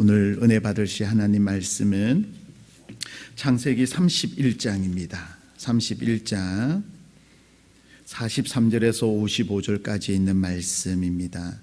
오늘 은혜 받으실 하나님 말씀은 창세기 31장입니다. 31장 43절에서 55절까지 있는 말씀입니다.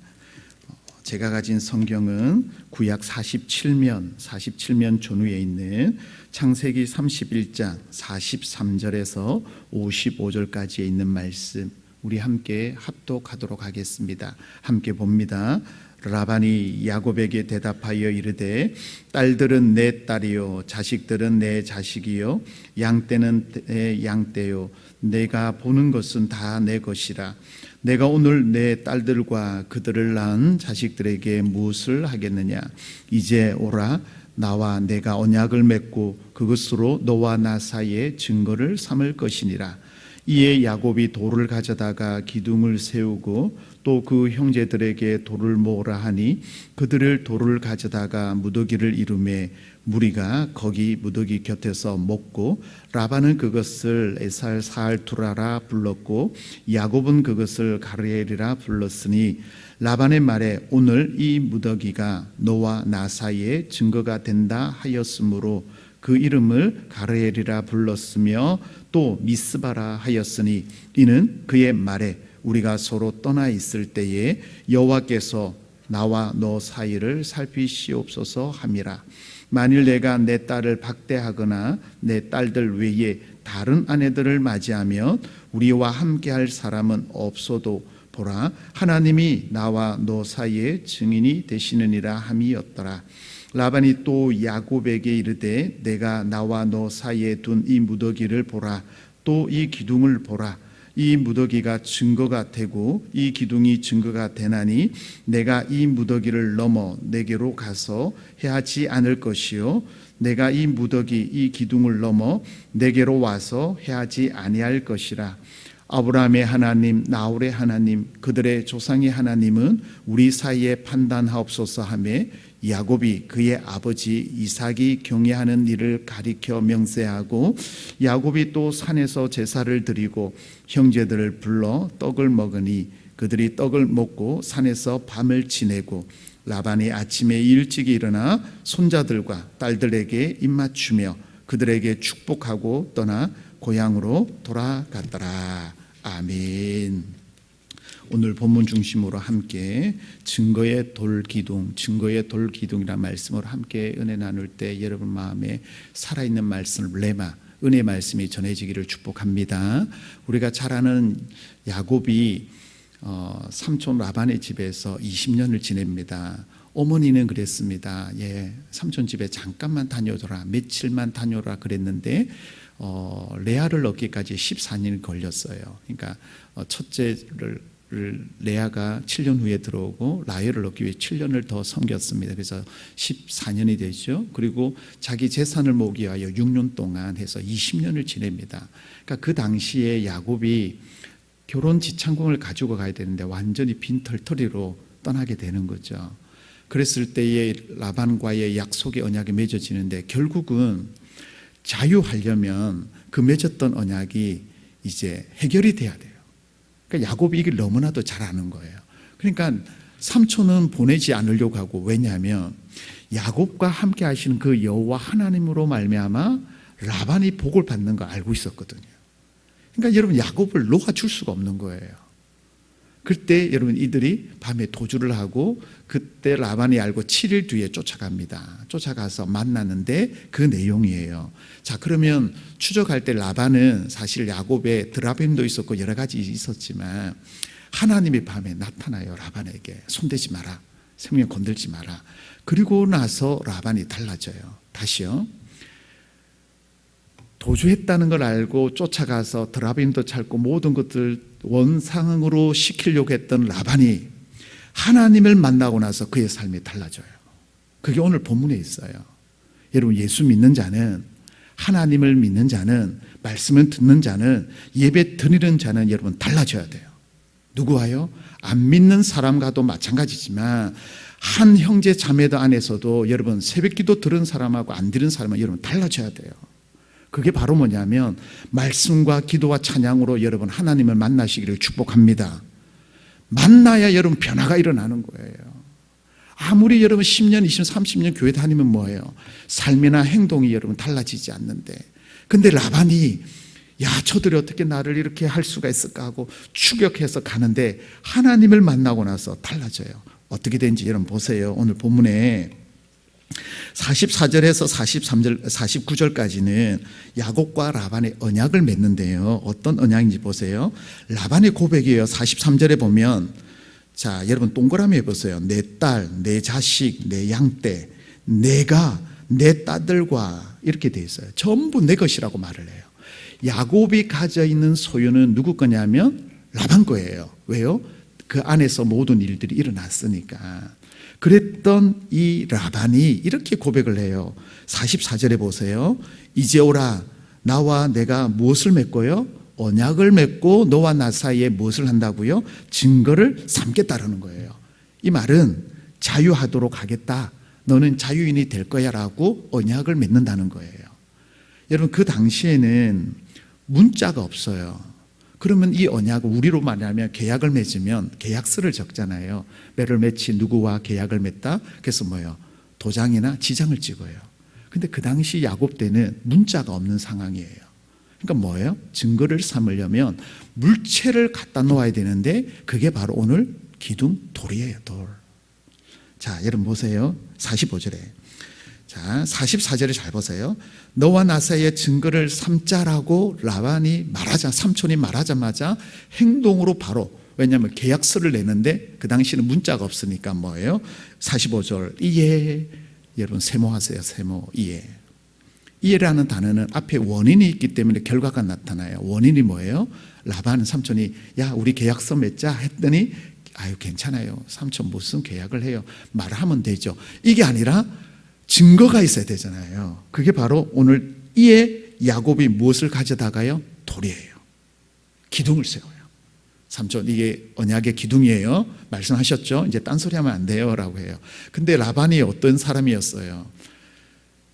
제가 가진 성경은 구약 47면 전후에 있는 창세기 31장 43절에서 55절까지 있는 말씀, 우리 함께 합독하도록 하겠습니다. 함께 봅니다. 라반이 야곱에게 대답하여 이르되 딸들은 내 딸이요 자식들은 내 자식이요 양떼는 내 양떼요 내가 보는 것은 다 내 것이라. 내가 오늘 내 딸들과 그들을 낳은 자식들에게 무엇을 하겠느냐. 이제 오라, 나와 내가 언약을 맺고 그것으로 너와 나 사이에 증거를 삼을 것이니라. 이에 야곱이 돌을 가져다가 기둥을 세우고 또 그 형제들에게 돌을 모으라 하니 그들을 돌을 가져다가 무더기를 이루매 무리가 거기 무더기 곁에서 먹고 라반은 그것을 에살사알두라라 불렀고 야곱은 그것을 가르엘이라 불렀으니 라반의 말에 오늘 이 무더기가 너와 나 사이에 증거가 된다 하였으므로 그 이름을 가르엘이라 불렀으며 또 미스바라 하였으니 이는 그의 말에 우리가 서로 떠나 있을 때에 여호와께서 나와 너 사이를 살피시옵소서 함이라. 만일 내가 내 딸을 박대하거나 내 딸들 외에 다른 아내들을 맞이하면 우리와 함께할 사람은 없어도 보라, 하나님이 나와 너 사이에 증인이 되시느니라 함이었더라. 라반이 또 야곱에게 이르되 내가 나와 너 사이에 둔 이 무더기를 보라. 또 이 기둥을 보라. 이 무더기가 증거가 되고 이 기둥이 증거가 되나니 내가 이 무더기를 넘어 내게로 가서 해하지 않을 것이요 내가 이 무더기 이 기둥을 넘어 내게로 와서 해하지 아니할 것이라. 아브라함의 하나님 나홀의 하나님 그들의 조상의 하나님은 우리 사이에 판단하옵소서 하며 야곱이 그의 아버지 이삭이 경외하는 일을 가리켜 명세하고 야곱이 또 산에서 제사를 드리고 형제들을 불러 떡을 먹으니 그들이 떡을 먹고 산에서 밤을 지내고 라반이 아침에 일찍 일어나 손자들과 딸들에게 입맞추며 그들에게 축복하고 떠나 고향으로 돌아갔더라. 아멘. 오늘 본문 중심으로 함께 증거의 돌기둥이라는 말씀으로 함께 은혜 나눌 때 여러분 마음에 살아있는 말씀 레마 은혜 말씀이 전해지기를 축복합니다. 우리가 잘 아는 야곱이 삼촌 라반의 집에서 20년을 지냅니다. 어머니는 그랬습니다. 삼촌 집에 잠깐만 다녀오더라, 며칠만 다녀오라 그랬는데 레아를 얻기까지 14년이 걸렸어요. 그러니까 첫째를 레아가 7년 후에 들어오고 라헬을 얻기 위해 7년을 더 섬겼습니다. 그래서 14년이 되죠. 그리고 자기 재산을 모으기 위하여 6년 동안 해서 20년을 지냅니다. 그러니까 그 당시에 야곱이 결혼 지창궁을 가지고 가야 되는데 완전히 빈털터리로 떠나게 되는 거죠. 그랬을 때에 라반과의 약속의 언약이 맺어지는데 결국은 자유하려면 그 맺었던 언약이 이제 해결이 돼야 돼요. 그러니까 야곱이 이걸 너무나도 잘 아는 거예요. 그러니까 삼촌은 보내지 않으려고 하고, 왜냐하면 야곱과 함께 하시는 그 여호와 하나님으로 말미암아 라반이 복을 받는 거 알고 있었거든요. 그러니까 여러분 야곱을 놓아줄 수가 없는 거예요. 그때 여러분 이들이 밤에 도주를 하고 그때 라반이 알고 7일 뒤에 쫓아갑니다. 쫓아가서 만나는데 그 내용이에요. 자, 그러면 추적할 때 라반은 사실 야곱의 드라빔도 있었고 여러 가지 있었지만 하나님이 밤에 나타나요. 라반에게 손대지 마라, 생명 건들지 마라. 그리고 나서 라반이 달라져요. 다시요. 도주했다는 걸 알고 쫓아가서 드라빔도 찾고 모든 것들 원상으로 시키려고 했던 라반이 하나님을 만나고 나서 그의 삶이 달라져요. 그게 오늘 본문에 있어요. 여러분, 예수 믿는 자는, 하나님을 믿는 자는, 말씀을 듣는 자는, 예배 드리는 자는 여러분 달라져야 돼요. 누구와요? 안 믿는 사람과도 마찬가지지만 한 형제 자매들 안에서도 여러분 새벽기도 들은 사람하고 안 들은 사람은 여러분 달라져야 돼요. 그게 바로 뭐냐면 말씀과 기도와 찬양으로 여러분 하나님을 만나시기를 축복합니다. 만나야 여러분 변화가 일어나는 거예요. 아무리 여러분 10년, 20년, 30년 교회 다니면 뭐예요? 삶이나 행동이 여러분 달라지지 않는데, 근데 라반이 야, 저들이 어떻게 나를 이렇게 할 수가 있을까 하고 추격해서 가는데 하나님을 만나고 나서 달라져요. 어떻게 된지 여러분 보세요. 오늘 본문에 44절에서 43절, 49절까지는 야곱과 라반의 언약을 맺는데요. 어떤 언약인지 보세요. 라반의 고백이에요. 43절에 보면, 자, 여러분 동그라미 해보세요. 내 딸, 내 자식, 내 양떼, 내가 내 딸들과 이렇게 돼 있어요. 전부 내 것이라고 말을 해요. 야곱이 가져 있는 소유는 누구 거냐면 라반 거예요. 왜요? 그 안에서 모든 일들이 일어났으니까. 그랬던 이 라반이 이렇게 고백을 해요. 44절에 보세요. 이제 오라, 나와 내가 무엇을 맺고요? 언약을 맺고 너와 나 사이에 무엇을 한다고요? 증거를 삼겠다라는 거예요. 이 말은 자유하도록 하겠다, 너는 자유인이 될 거야 라고 언약을 맺는다는 거예요. 여러분, 그 당시에는 문자가 없어요. 그러면 이 언약을 우리로 말하면 계약을 맺으면 계약서를 적잖아요. 매를 맺지 누구와 계약을 맺다. 그래서 뭐예요? 도장이나 지장을 찍어요. 근데 그 당시 야곱 때는 문자가 없는 상황이에요. 그러니까 뭐예요? 증거를 삼으려면 물체를 갖다 놓아야 되는데 그게 바로 오늘 기둥 돌이에요. 돌. 자, 여러분 보세요. 45절에. 자, 44절에 잘 보세요. 너와 나 사이에 증거를 삼자라고 라반이 삼촌이 말하자마자 행동으로 바로, 왜냐하면 계약서를 내는데 그 당시는 문자가 없으니까 뭐예요? 45절 이해. 여러분 세모하세요. 세모. 이해. 이해라는 단어는 앞에 원인이 있기 때문에 결과가 나타나요. 원인이 뭐예요? 라반 삼촌이 야, 우리 계약서 맺자 했더니 아유, 괜찮아요. 삼촌 무슨 계약을 해요? 말하면 되죠. 이게 아니라 증거가 있어야 되잖아요. 그게 바로 오늘 이에 야곱이 무엇을 가져다가요? 돌이에요. 기둥을 세워요. 삼촌, 이게 언약의 기둥이에요. 말씀하셨죠? 이제 딴소리 하면 안 돼요 라고 해요. 근데 라반이 어떤 사람이었어요?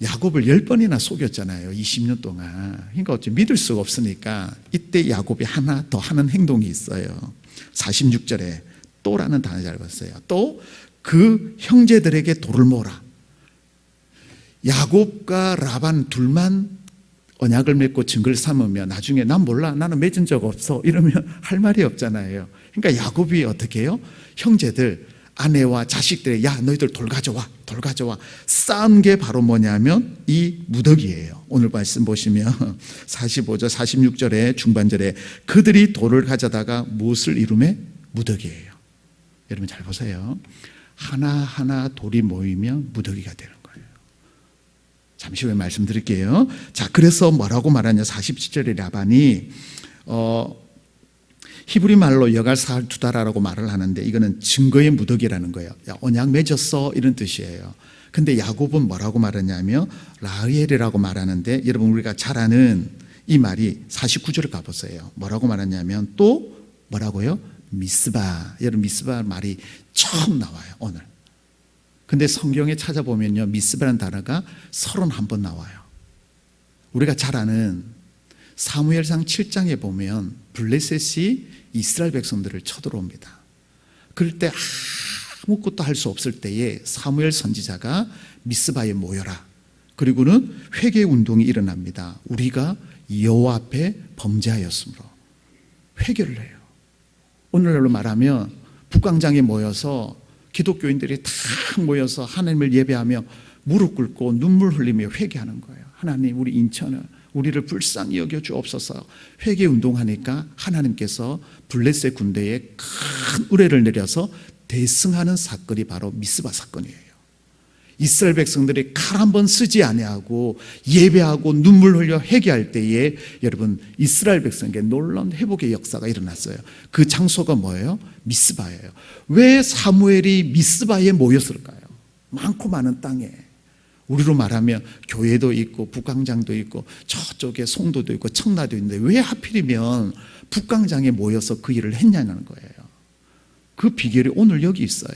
야곱을 10번이나 속였잖아요. 20년 동안. 그러니까 어째 믿을 수가 없으니까 이때 야곱이 하나 더 하는 행동이 있어요. 46절에 또라는 단어 잘 봤어요. 또 그 형제들에게 돌을 모으라. 야곱과 라반 둘만 언약을 맺고 증거를 삼으면 나중에 난 몰라, 나는 맺은 적 없어 이러면 할 말이 없잖아요. 그러니까 야곱이 어떻게 해요? 형제들, 아내와 자식들에 야, 너희들 돌 가져와, 돌 가져와. 쌓은 게 바로 뭐냐면 이 무더기예요. 오늘 말씀 보시면 45절 46절에 중반절에 그들이 돌을 가져다가 무엇을 이루매? 무더기예요. 여러분 잘 보세요. 하나하나 돌이 모이면 무더기가 되는 거예요. 잠시 후에 말씀드릴게요. 자, 그래서 뭐라고 말하냐? 47절에 라반이 히브리 말로 여갈사할 두다라고 말을 하는데 이거는 증거의 무더기라는 거예요. 야, 언약 맺었어 이런 뜻이에요. 근데 야곱은 뭐라고 말하냐면 라헬이라고 말하는데, 여러분 우리가 잘 아는 이 말이 49절을 가보세요. 뭐라고 말하냐면 또 뭐라고요? 미스바. 여러분 미스바 말이 처음 나와요 오늘. 근데 성경에 찾아보면요, 미스바라는 단어가 31번 나와요. 우리가 잘 아는 사무엘상 7장에 보면 블레셋이 이스라엘 백성들을 쳐들어옵니다. 그럴 때 아무것도 할 수 없을 때에 사무엘 선지자가 미스바에 모여라. 그리고는 회개 운동이 일어납니다. 우리가 여호와 앞에 범죄하였으므로 회개를 해요. 오늘날로 말하면 북광장에 모여서 기독교인들이 다 모여서 하나님을 예배하며 무릎 꿇고 눈물 흘리며 회개하는 거예요. 하나님, 우리 인천을, 우리를 불쌍히 여겨 주옵소서. 회개 운동하니까 하나님께서 블레셋 군대에 큰 우레를 내려서 대승하는 사건이 바로 미스바 사건이에요. 이스라엘 백성들이 칼 한 번 쓰지 아니하고 예배하고 눈물 흘려 회개할 때에 여러분 이스라엘 백성에게 놀라운 회복의 역사가 일어났어요. 그 장소가 뭐예요? 미스바예요. 왜 사무엘이 미스바에 모였을까요? 많고 많은 땅에. 우리로 말하면 교회도 있고 북광장도 있고 저쪽에 송도도 있고 청라도 있는데 왜 하필이면 북광장에 모여서 그 일을 했냐는 거예요. 그 비결이 오늘 여기 있어요.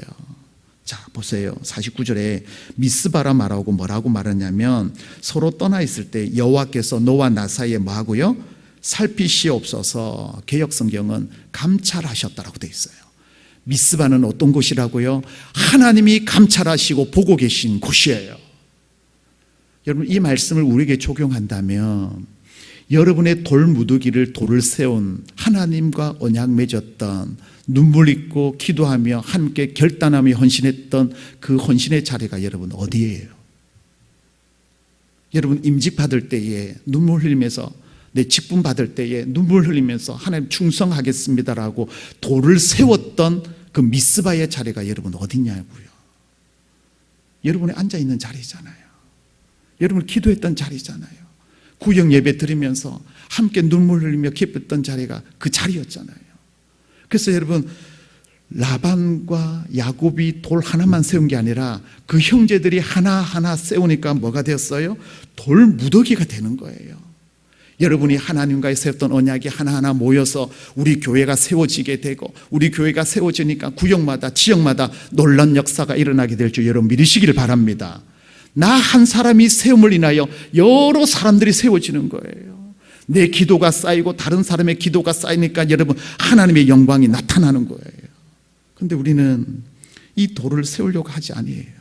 자, 보세요. 49절에 미스바라 말하고 뭐라고 말하냐면 서로 떠나 있을 때 여호와께서 너와 나 사이에 뭐하고요? 살피시옵소서. 개역 성경은 감찰하셨다라고 돼 있어요. 미스바는 어떤 곳이라고요? 하나님이 감찰하시고 보고 계신 곳이에요. 여러분, 이 말씀을 우리에게 적용한다면 여러분의 돌무더기를 돌을 세운 하나님과 언약 맺었던, 눈물 있고 기도하며 함께 결단하며 헌신했던 그 헌신의 자리가 여러분 어디예요? 여러분, 임직 받을 때에 눈물 흘리면서, 내 직분 받을 때에 눈물 흘리면서 하나님 충성하겠습니다라고 돌을 세웠던 그 미스바의 자리가 여러분 어디냐고요? 여러분이 앉아있는 자리잖아요. 여러분 기도했던 자리잖아요. 구역 예배 드리면서 함께 눈물 흘리며 기뻤던 자리가 그 자리였잖아요. 그래서 여러분, 라반과 야곱이 돌 하나만 세운 게 아니라 그 형제들이 하나하나 세우니까 뭐가 되었어요? 돌 무더기가 되는 거예요. 여러분이 하나님과의 세웠던 언약이 하나하나 모여서 우리 교회가 세워지게 되고, 우리 교회가 세워지니까 구역마다 지역마다 놀라운 역사가 일어나게 될 줄 여러분 믿으시기를 바랍니다. 나 한 사람이 세움을 인하여 여러 사람들이 세워지는 거예요. 내 기도가 쌓이고 다른 사람의 기도가 쌓이니까 여러분 하나님의 영광이 나타나는 거예요. 그런데 우리는 이 돌을 세우려고 하지 아니에요.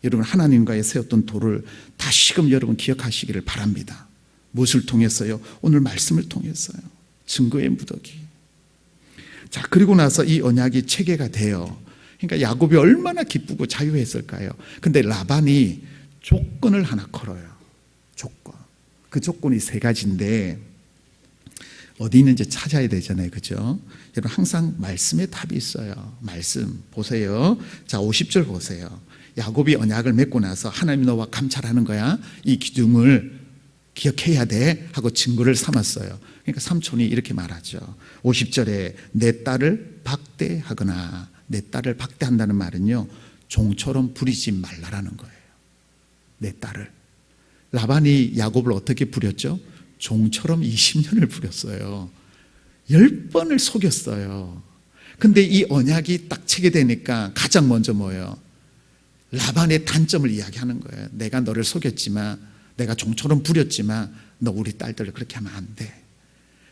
여러분, 하나님과의 세웠던 돌을 다시금 여러분 기억하시기를 바랍니다. 무엇을 통해서요? 오늘 말씀을 통해서요. 증거의 무더기. 자, 그리고 나서 이 언약이 체계가 돼요. 그러니까 야곱이 얼마나 기쁘고 자유했을까요? 근데 라반이 조건을 하나 걸어요. 조건. 그 조건이 세 가지인데 어디 있는지 찾아야 되잖아요. 그죠? 여러분, 항상 말씀에 답이 있어요. 말씀 보세요. 자, 50절 보세요. 야곱이 언약을 맺고 나서 하나님 너와 감찰하는 거야. 이 기둥을 기억해야 돼 하고 증거를 삼았어요. 그러니까 삼촌이 이렇게 말하죠. 50절에 내 딸을 박대하거나, 내 딸을 박대한다는 말은요, 종처럼 부리지 말라라는 거예요. 내 딸을. 라반이 야곱을 어떻게 부렸죠? 종처럼 20년을 부렸어요. 10번을 속였어요. 근데 이 언약이 딱 체계되니까 가장 먼저 뭐예요? 라반의 단점을 이야기하는 거예요. 내가 너를 속였지만, 내가 종처럼 부렸지만 너 우리 딸들을 그렇게 하면 안 돼.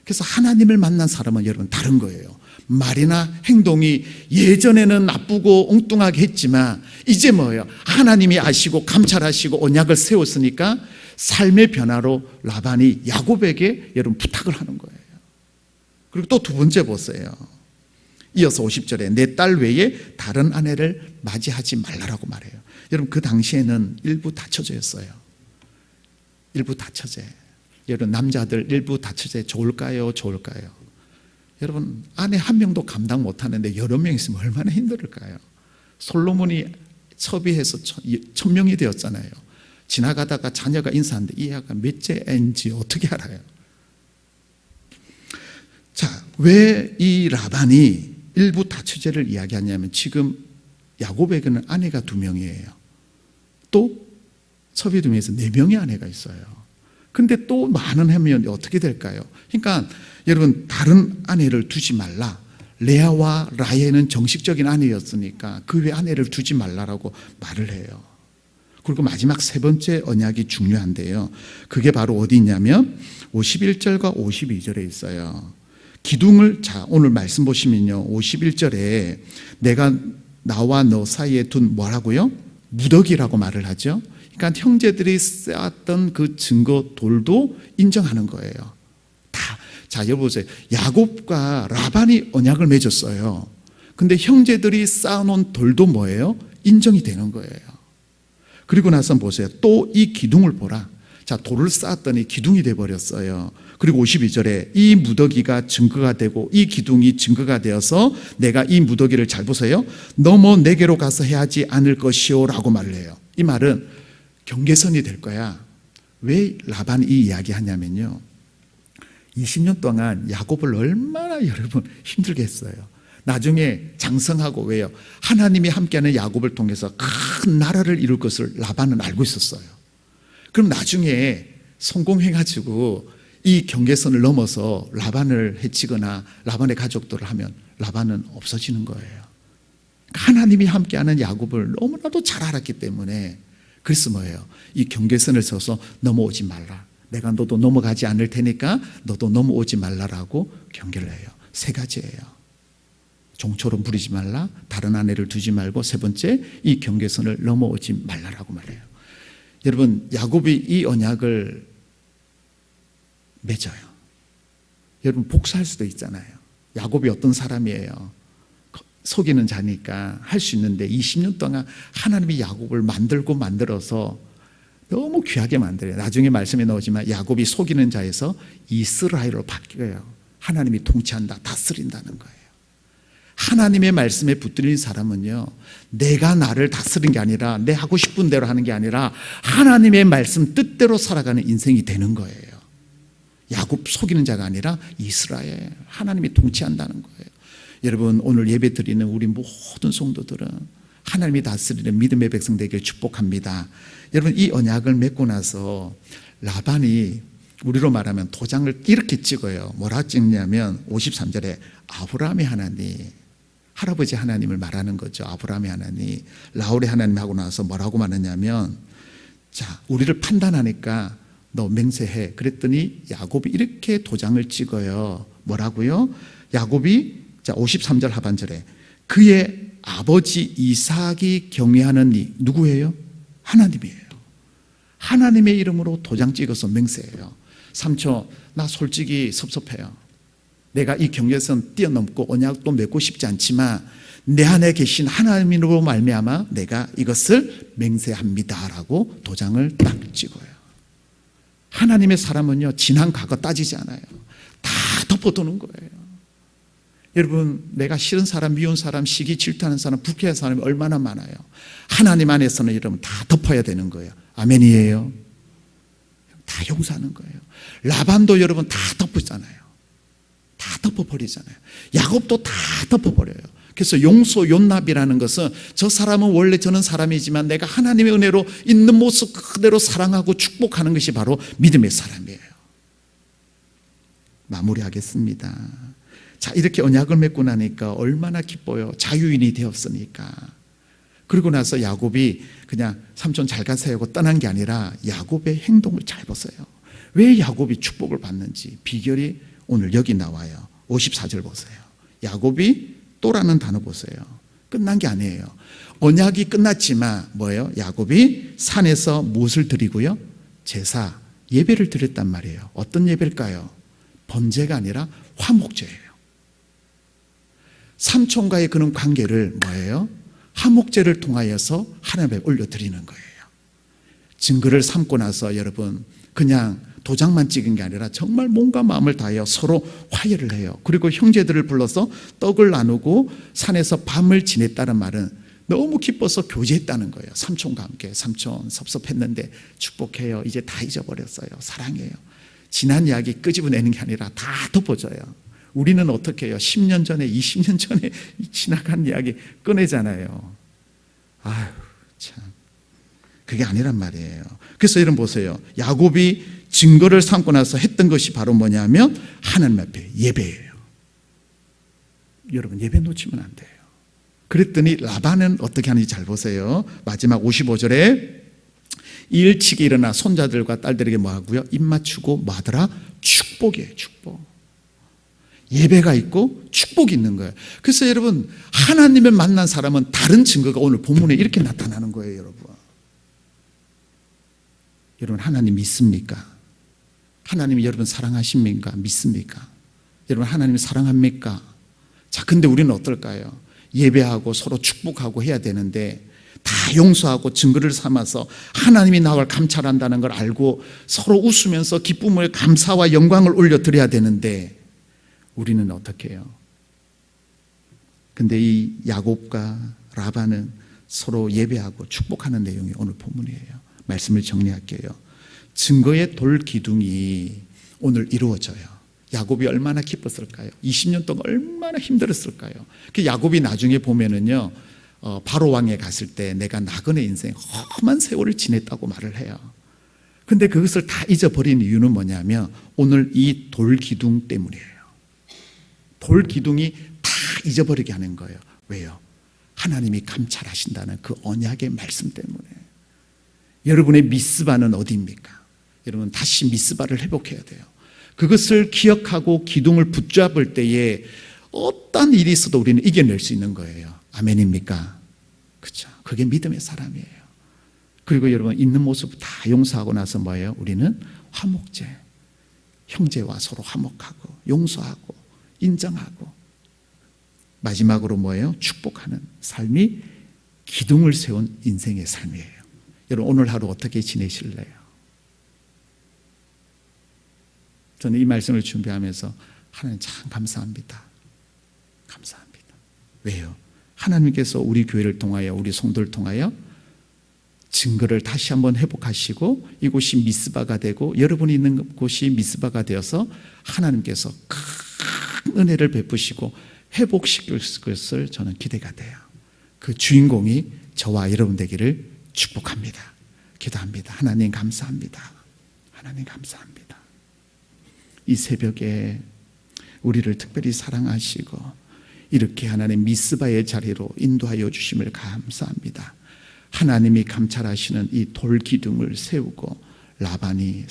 그래서 하나님을 만난 사람은 여러분 다른 거예요. 말이나 행동이 예전에는 나쁘고 엉뚱하게 했지만 이제 뭐예요? 하나님이 아시고 감찰하시고 언약을 세웠으니까 삶의 변화로 라반이 야곱에게 여러분 부탁을 하는 거예요. 그리고 또 두 번째 보세요. 이어서 50절에 내 딸 외에 다른 아내를 맞이하지 말라라고 말해요. 여러분, 그 당시에는 일부 다처제였어요. 일부 다처제. 여러분, 남자들 일부 다처제 좋을까요? 좋을까요? 여러분, 아내 한 명도 감당 못하는데 여러 명 있으면 얼마나 힘들을까요? 솔로몬이 첩의해서 1000명이 되었잖아요. 지나가다가 자녀가 인사하는데 이 애가 몇째 애인지 어떻게 알아요? 자, 왜 이 라반이 일부 다처제를 이야기하냐면 지금 야곱에게는 아내가 2명이에요. 또 첩이 2명에서 4명의 아내가 있어요. 근데 또 많은 하면 어떻게 될까요? 그러니까 여러분, 다른 아내를 두지 말라. 레아와 라헬은 정식적인 아내였으니까 그 외 아내를 두지 말라라고 말을 해요. 그리고 마지막 세 번째 언약이 중요한데요. 그게 바로 어디 있냐면 51절과 52절에 있어요. 기둥을, 자, 오늘 말씀 보시면요, 51절에 내가 나와 너 사이에 둔 뭐라고요? 무더기라고 말을 하죠. 그러니까 형제들이 쌓았던 그 증거 돌도 인정하는 거예요. 다. 자, 여러분 보세요. 야곱과 라반이 언약을 맺었어요. 근데 형제들이 쌓아놓은 돌도 뭐예요? 인정이 되는 거예요. 그리고 나서 보세요. 또 이 기둥을 보라. 자, 돌을 쌓았더니 기둥이 돼버렸어요. 그리고 52절에 이 무더기가 증거가 되고 이 기둥이 증거가 되어서 내가 이 무더기를, 잘 보세요, 넘어 내게로 가서 해하지 않을 것이요 라고 말을 해요. 이 말은 경계선이 될 거야. 왜 라반이 이 이야기 하냐면요, 20년 동안 야곱을 얼마나 여러분 힘들게 했어요. 나중에 장성하고, 왜요? 하나님이 함께하는 야곱을 통해서 큰 나라를 이룰 것을 라반은 알고 있었어요. 그럼 나중에 성공해가지고 이 경계선을 넘어서 라반을 해치거나 라반의 가족들을 하면 라반은 없어지는 거예요. 하나님이 함께하는 야곱을 너무나도 잘 알았기 때문에, 그래서 뭐예요? 이 경계선을 서서 넘어오지 말라. 내가 너도 넘어가지 않을 테니까 너도 넘어오지 말라라고 경계를 해요. 세 가지예요. 종처럼 부리지 말라. 다른 아내를 두지 말고 세 번째, 이 경계선을 넘어오지 말라라고 말해요. 여러분, 야곱이 이 언약을 맺어요. 여러분, 복수할 수도 있잖아요. 야곱이 어떤 사람이에요? 속이는 자니까 할 수 있는데 20년 동안 하나님이 야곱을 만들어서 너무 귀하게 만들어요. 나중에 말씀에 나오지만 야곱이 속이는 자에서 이스라엘로 바뀌어요. 하나님이 통치한다, 다스린다는 거예요. 하나님의 말씀에 붙들린 사람은요, 내가 나를 다스리는 게 아니라 내 하고 싶은 대로 하는 게 아니라 하나님의 말씀 뜻대로 살아가는 인생이 되는 거예요. 야곱 속이는 자가 아니라 이스라엘, 하나님이 통치한다는 거예요. 여러분, 오늘 예배 드리는 우리 모든 성도들은 하나님이 다스리는 믿음의 백성 되기를 축복합니다. 여러분, 이 언약을 맺고 나서 라반이 우리로 말하면 도장을 이렇게 찍어요. 뭐라 찍냐면 53절에 아브라함의 하나님, 할아버지 하나님을 말하는 거죠. 아브라함의 하나님, 라울의 하나님 하고 나서 뭐라고 말하냐면, 자, 우리를 판단하니까 너 맹세해. 그랬더니 야곱이 이렇게 도장을 찍어요. 뭐라고요? 야곱이, 자, 53절 하반절에 그의 아버지 이삭이 경외하는 이 누구예요? 하나님이에요. 하나님의 이름으로 도장 찍어서 맹세해요. 삼촌, 나 솔직히 섭섭해요. 내가 이 경계선 뛰어넘고 언약도 맺고 싶지 않지만 내 안에 계신 하나님으로 말미암아 내가 이것을 맹세합니다라고 도장을 딱 찍어요. 하나님의 사람은요, 지난 과거 따지지 않아요. 다 덮어두는 거예요. 여러분, 내가 싫은 사람, 미운 사람, 시기 질투하는 사람, 불쾌한 사람이 얼마나 많아요. 하나님 안에서는 여러분 다 덮어야 되는 거예요. 아멘이에요. 다 용서하는 거예요. 라반도 여러분 다 덮었잖아요. 다 덮어버리잖아요. 야곱도 다 덮어버려요. 그래서 용서, 용납이라는 것은 저 사람은 원래 저는 사람이지만 내가 하나님의 은혜로 있는 모습 그대로 사랑하고 축복하는 것이 바로 믿음의 사람이에요. 마무리하겠습니다. 자, 이렇게 언약을 맺고 나니까 얼마나 기뻐요. 자유인이 되었으니까. 그리고 나서 야곱이 그냥 삼촌 잘 가세요 하고 떠난 게 아니라 야곱의 행동을 잘 보세요. 왜 야곱이 축복을 받는지 비결이 오늘 여기 나와요. 54절 보세요. 야곱이 또라는 단어 보세요. 끝난 게 아니에요. 언약이 끝났지만 뭐예요? 야곱이 산에서 무엇을 드리고요? 제사, 예배를 드렸단 말이에요. 어떤 예배일까요? 번제가 아니라 화목제예요. 삼촌과의 그런 관계를 뭐예요? 화목제를 통하여서 하나님께 올려드리는 거예요. 증거를 삼고 나서 여러분 그냥 도장만 찍은 게 아니라 정말 몸과 마음을 다하여 서로 화해를 해요. 그리고 형제들을 불러서 떡을 나누고 산에서 밤을 지냈다는 말은 너무 기뻐서 교제했다는 거예요. 삼촌과 함께. 삼촌 섭섭했는데 축복해요. 이제 다 잊어버렸어요. 사랑해요. 지난 이야기 끄집어내는 게 아니라 다 덮어줘요. 우리는 어떻게 해요? 10년 전에 20년 전에 지나간 이야기 꺼내잖아요. 아유 참, 그게 아니란 말이에요. 그래서 여러분 보세요. 야곱이 증거를 삼고 나서 했던 것이 바로 뭐냐면 하나님 앞에 예배예요. 여러분 예배 놓치면 안 돼요. 그랬더니 라반은 어떻게 하는지 잘 보세요. 마지막 55절에 일찍이 일어나 손자들과 딸들에게 뭐 하고요? 입 맞추고 뭐 하더라? 축복이에요. 축복. 예배가 있고 축복이 있는 거예요. 그래서 여러분 하나님을 만난 사람은 다른 증거가 오늘 본문에 이렇게 나타나는 거예요. 여러분 하나님 믿습니까? 하나님이 여러분 사랑하십니까? 믿습니까? 여러분 하나님 사랑합니까? 자, 근데 우리는 어떨까요? 예배하고 서로 축복하고 해야 되는데 다 용서하고 증거를 삼아서 하나님이 나를 감찰한다는 걸 알고 서로 웃으면서 기쁨을 감사와 영광을 올려드려야 되는데 우리는 어떻게 해요? 근데 이 야곱과 라반은 서로 예배하고 축복하는 내용이 오늘 본문이에요. 말씀을 정리할게요. 증거의 돌 기둥이 오늘 이루어져요. 야곱이 얼마나 기뻤을까요? 20년 동안 얼마나 힘들었을까요? 그 야곱이 나중에 보면은요, 바로 왕에 갔을 때 내가 나그네 인생 험한 세월을 지냈다고 말을 해요. 근데 그것을 다 잊어버린 이유는 뭐냐면 오늘 이 돌 기둥 때문이에요. 돌 기둥이 다 잊어버리게 하는 거예요. 왜요? 하나님이 감찰하신다는 그 언약의 말씀 때문에. 여러분의 미스바는 어디입니까? 여러분 다시 미스바를 회복해야 돼요. 그것을 기억하고 기둥을 붙잡을 때에 어떤 일이 있어도 우리는 이겨낼 수 있는 거예요. 아멘입니까? 그렇죠. 그게 믿음의 사람이에요. 그리고 여러분 있는 모습 다 용서하고 나서 뭐예요? 우리는 화목제. 형제와 서로 화목하고 용서하고 인정하고 마지막으로 뭐예요? 축복하는 삶이 기둥을 세운 인생의 삶이에요. 여러분 오늘 하루 어떻게 지내실래요? 저는 이 말씀을 준비하면서 하나님 참 감사합니다. 감사합니다. 왜요? 하나님께서 우리 교회를 통하여 우리 성도를 통하여 증거를 다시 한번 회복하시고 이곳이 미스바가 되고 여러분이 있는 곳이 미스바가 되어서 하나님께서 큰 은혜를 베푸시고 회복시킬 것을 저는 기대가 돼요. 그 주인공이 저와 여러분 되기를 축복합니다. 기도합니다. 하나님 감사합니다. 하나님 감사합니다. 이 새벽에 우리를 특별히 사랑하시고 이렇게 하나님 미스바의 자리로 인도하여 주심을 감사합니다. 하나님이 감찰하시는 이 돌기둥을 세우고 라반이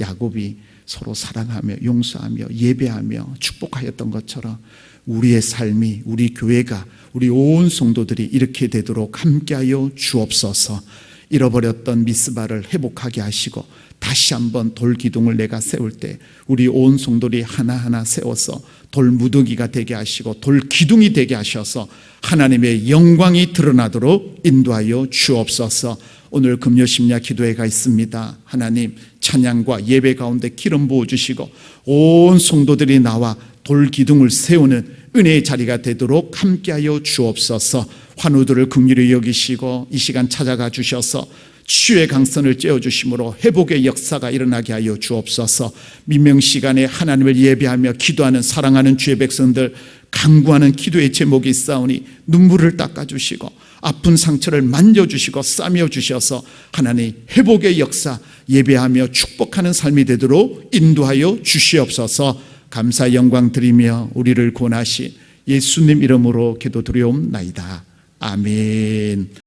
야곱이 서로 사랑하며 용서하며 예배하며 축복하였던 것처럼 우리의 삶이 우리 교회가 우리 온 성도들이 이렇게 되도록 함께하여 주옵소서. 잃어버렸던 미스바를 회복하게 하시고 다시 한번 돌기둥을 내가 세울 때 우리 온 성도들이 하나하나 세워서 돌무더기가 되게 하시고 돌기둥이 되게 하셔서 하나님의 영광이 드러나도록 인도하여 주옵소서. 오늘 금요 심야 기도회가 있습니다. 하나님 찬양과 예배 가운데 기름 부어주시고 온 성도들이 나와 돌기둥을 세우는 은혜의 자리가 되도록 함께하여 주옵소서. 환우들을 긍휼히 여기시고 이 시간 찾아가 주셔서 치유의 강선을 쬐어주심으로 회복의 역사가 일어나게 하여 주옵소서. 민명시간에 하나님을 예배하며 기도하는 사랑하는 주의 백성들 간구하는 기도의 제목이 있사오니 눈물을 닦아주시고 아픈 상처를 만져주시고 싸매어주셔서 하나님 회복의 역사 예배하며 축복하는 삶이 되도록 인도하여 주시옵소서. 감사 영광 드리며 우리를 구원하신 예수님 이름으로 기도드리옵나이다. 아멘.